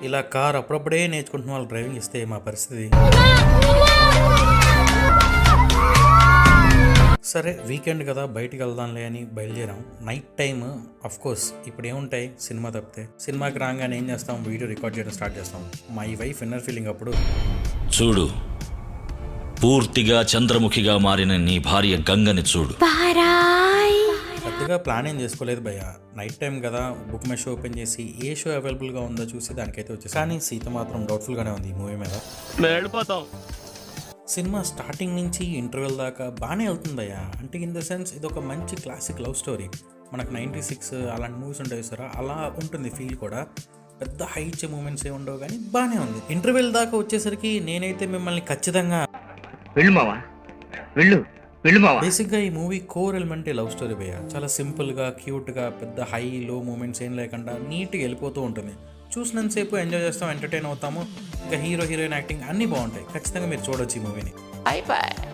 ఇలా కార్ అప్పుడప్పుడే నేర్చుకుంటున్న వాళ్ళు డ్రైవింగ్ ఇస్తే మా పరిస్థితి. సరే వీకెండ్ కదా బయటికి వెళ్దాంలే అని బయలుదేరాం. నైట్ టైమ్ కోర్స్ ఇప్పుడు ఏముంటాయి సినిమా తప్పితే. సినిమాకి రాగానే ఏం చేస్తాం, వీడియో రికార్డ్ చేయడం స్టార్ట్ చేస్తాం. మై వైఫ్ ఇన్నర్ ఫీలింగ్ అప్పుడు, చూడు పూర్తిగా చంద్రముఖిగా మారిన నీ భార్య గంగని చూడు. పెద్దగా ప్లాన్ ఏం చేసుకోలేదు భయ్య. నైట్ టైం కదా, బుక్ మై షో ఓపెన్ చేసి ఏ షో అవైలబుల్గా ఉందో చూసి దానికైతే వచ్చేసి. కానీ సీత మాత్రం డౌట్ఫుల్గానే ఉంది ఈ మూవీ మీద. సినిమా స్టార్టింగ్ నుంచి ఇంటర్వెల్ దాకా బాగానే వెళ్తుందయ్యా. అంటే ఇన్ ద సెన్స్ ఇది ఒక మంచి క్లాసిక్ లవ్ స్టోరీ. మనకు 96 అలాంటి మూవీస్ ఉంటాయి సార్, అలా ఉంటుంది ఫీల్ కూడా. పెద్ద హై ఇచ్చే మూమెంట్స్ ఏ ఉండవు కానీ బాగానే ఉంది. ఇంటర్వెల్ దాకా వచ్చేసరికి నేనైతే మిమ్మల్ని ఖచ్చితంగా బేసిక్గా ఈ మూవీ కోర్ ఎలిమెంటే లవ్ స్టోరీ భయ్య. చాలా సింపుల్గా క్యూట్గా పెద్ద హై లో మూమెంట్స్ ఏం లేకుండా నీట్గా వెళ్ళిపోతూ ఉంటుంది. చూసినంతసేపు ఎంజాయ్ చేస్తాం, ఎంటర్టైన్ అవుతాము. ఇంకా హీరో హీరోయిన్ యాక్టింగ్ అన్నీ బాగుంటాయి. ఖచ్చితంగా మీరు చూడొచ్చు ఈ మూవీని.